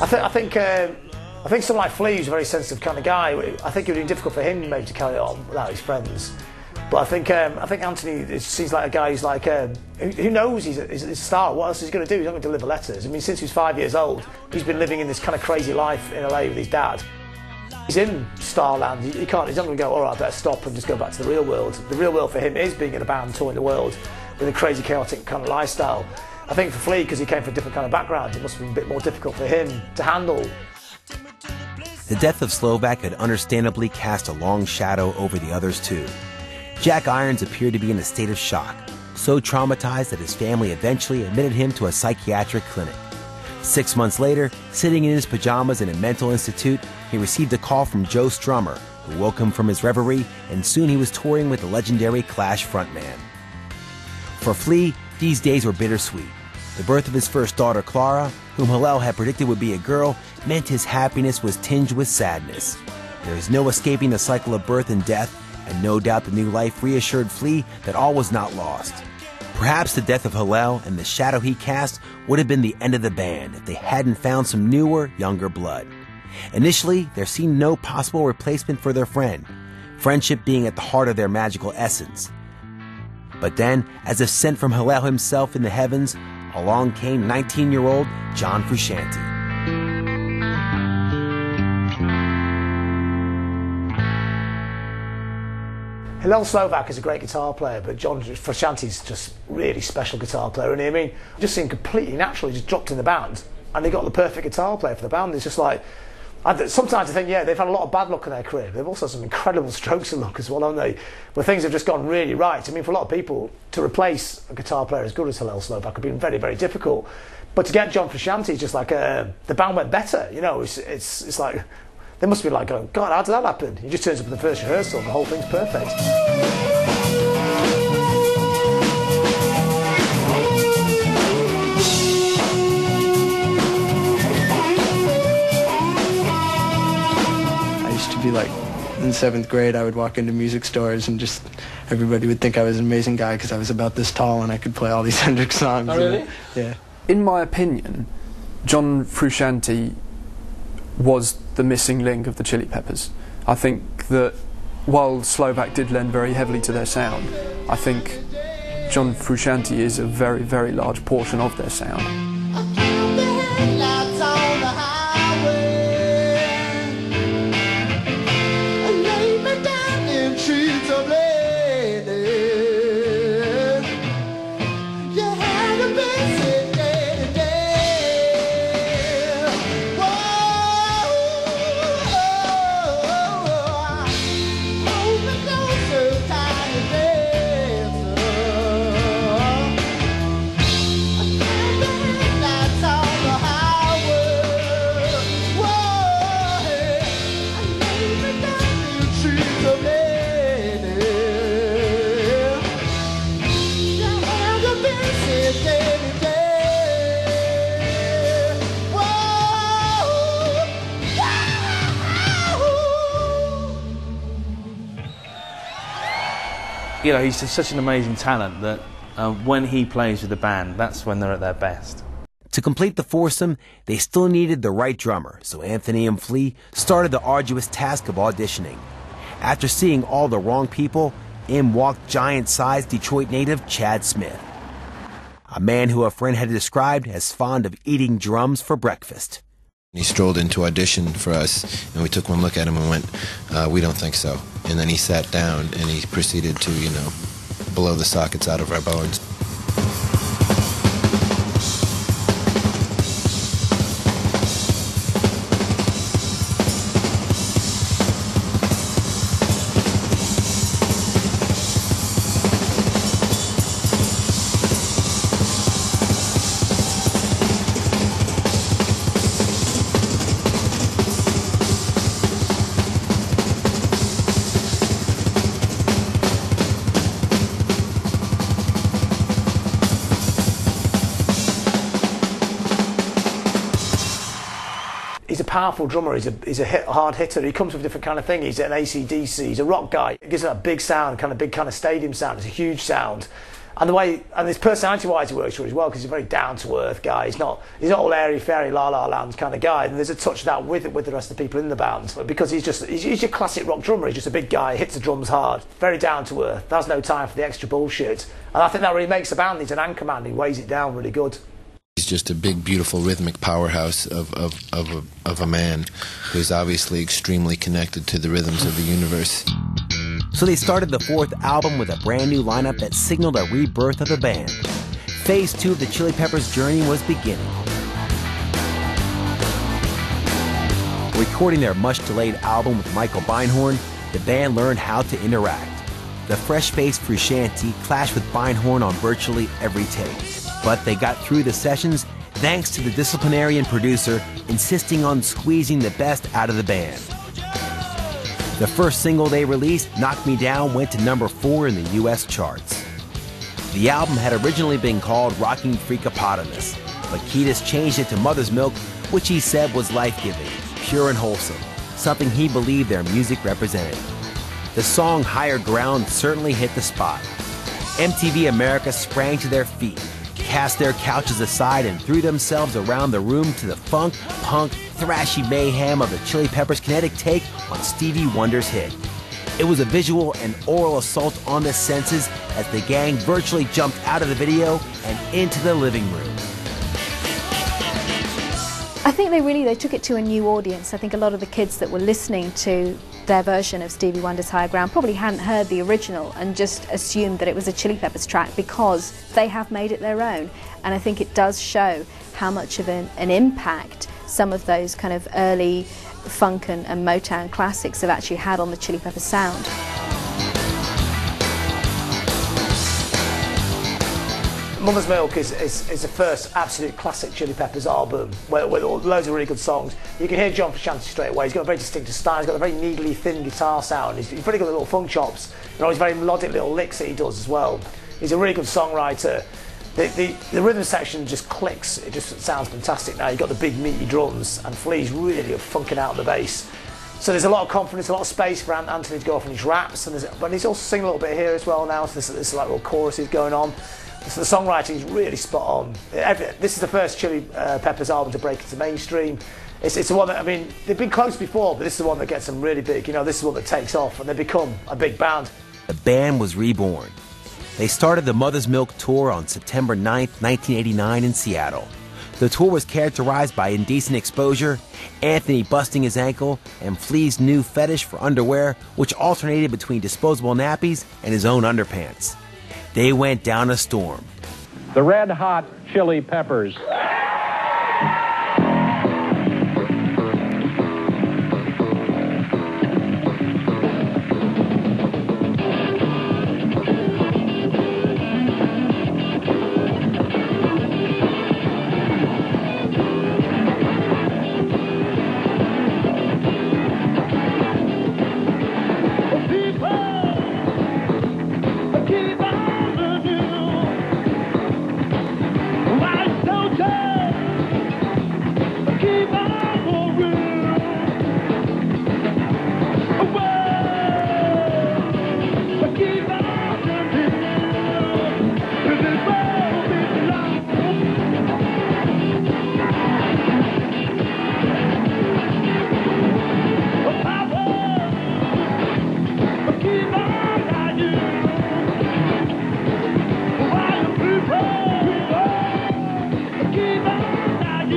I think someone like Flea is a very sensitive kind of guy. I think it would be difficult for him maybe to carry it on without his friends. But I think Anthony seems like a guy who's like who knows he's a star. What else is he going to do? He's not going to deliver letters. I mean, since he was 5 years old, he's been living in this kind of crazy life in LA with his dad. He's in Starland. He's not going to go, all right, I better stop and just go back to the real world. The real world for him is being in a band, touring the world with a crazy, chaotic kind of lifestyle. I think for Flea, because he came from a different kind of background, it must have been a bit more difficult for him to handle. The death of Slovak had understandably cast a long shadow over the others too. Jack Irons appeared to be in a state of shock, so traumatized that his family eventually admitted him to a psychiatric clinic. 6 months later, sitting in his pajamas in a mental institute, he received a call from Joe Strummer, who woke him from his reverie, and soon he was touring with the legendary Clash frontman. For Flea, these days were bittersweet. The birth of his first daughter, Clara, whom Hillel had predicted would be a girl, meant his happiness was tinged with sadness. There is no escaping the cycle of birth and death, and no doubt the new life reassured Flea that all was not lost. Perhaps the death of Hillel and the shadow he cast would have been the end of the band if they hadn't found some newer, younger blood. Initially, there seemed no possible replacement for their friend, friendship being at the heart of their magical essence. But then, as if sent from Hillel himself in the heavens, along came 19-year-old John Frusciante. Hillel Slovak is a great guitar player, but John Frusciante's just really special guitar player. And I mean, it just seemed completely natural. He just dropped in the band, and they got the perfect guitar player for the band. It's just like, sometimes I think, yeah, they've had a lot of bad luck in their career. They've also had some incredible strokes of luck as well, haven't they? Where things have just gone really right. I mean, for a lot of people, to replace a guitar player as good as Hillel Slovak would have been very, very difficult. But to get John Frusciante, just like the band went better. You know, it's like they must be like going, God, how did that happen? He just turns up in the first rehearsal, and the whole thing's perfect. Be like in 7th grade, I would walk into music stores and just everybody would think I was an amazing guy because I was about this tall and I could play all these Hendrix songs. Oh, really? Yeah. In my opinion, John Frusciante was the missing link of the Chili Peppers. I think that while Slovak did lend very heavily to their sound, I think John Frusciante is a very, very large portion of their sound. You know, he's just such an amazing talent that when he plays with the band, that's when they're at their best. To complete the foursome, they still needed the right drummer, so Anthony and Flea started the arduous task of auditioning. After seeing all the wrong people, in walked giant-sized Detroit native Chad Smith, a man who a friend had described as fond of eating drums for breakfast. He strolled into audition for us, and we took one look at him and went, we don't think so. And then he sat down, and he proceeded to, you know, blow the sockets out of our bones. He's a powerful drummer, he's a hard hitter, he comes with a different kind of thing, he's an AC/DC, he's a rock guy, he gives that big sound, kind of big kind of stadium sound, it's a huge sound. And the way, and his personality-wise, he works really well because he's a very down-to-earth guy. He's not all airy-fairy, la-la-land kind of guy. And there's a touch of that with the rest of the people in the band. But because he's your classic rock drummer. He's just a big guy, hits the drums hard, very down-to-earth. Has no time for the extra bullshit. And I think that really makes the band. He's an anchor man. He weighs it down really good. He's just a big, beautiful, rhythmic powerhouse of a man who's obviously extremely connected to the rhythms of the universe. So they started the fourth album with a brand new lineup that signaled a rebirth of the band. Phase 2 of the Chili Peppers' journey was beginning. Recording their much-delayed album with Michael Beinhorn, the band learned how to interact. The fresh-faced Frusciante clashed with Beinhorn on virtually every take. But they got through the sessions thanks to the disciplinarian producer insisting on squeezing the best out of the band. The first single they released, Knock Me Down, went to number 4 in the US charts. The album had originally been called Rocking Freakopotamus, but Kiedis changed it to Mother's Milk, which he said was life-giving, pure and wholesome, something he believed their music represented. The song Higher Ground certainly hit the spot. MTV America sprang to their feet, cast their couches aside and threw themselves around the room to the funk, punk, thrashy mayhem of the Chili Peppers' kinetic take on Stevie Wonder's hit. It was a visual and oral assault on the senses as the gang virtually jumped out of the video and into the living room. I think they took it to a new audience. I think a lot of the kids that were listening to their version of Stevie Wonder's Higher Ground probably hadn't heard the original and just assumed that it was a Chili Peppers track because they have made it their own. And I think it does show how much of an impact some of those kind of early funk and Motown classics have actually had on the Chili Peppers sound. Mother's Milk is the first absolute classic Chili Peppers album with loads of really good songs. You can hear John Frusciante straight away. He's got a very distinctive style. He's got a very needly thin guitar sound. He's really got little funk chops. You know, he's very melodic little licks that he does as well. He's a really good songwriter. The rhythm section just clicks. It just sounds fantastic now. You've got the big meaty drums and Flea's really funking out the bass. So there's a lot of confidence, a lot of space for Anthony to go off on his raps, but he's also singing a little bit here as well now. So there's like little choruses going on. So the songwriting is really spot on. This is the first Chili Peppers album to break into mainstream. It's the one that, I mean, they've been close before, but this is the one that gets them really big. You know, this is the one that takes off and they become a big band. The band was reborn. They started the Mother's Milk Tour on September 9th, 1989 in Seattle. The tour was characterized by indecent exposure, Anthony busting his ankle, and Flea's new fetish for underwear, which alternated between disposable nappies and his own underpants. They went down a storm. The Red Hot Chili Peppers. Keep on trying.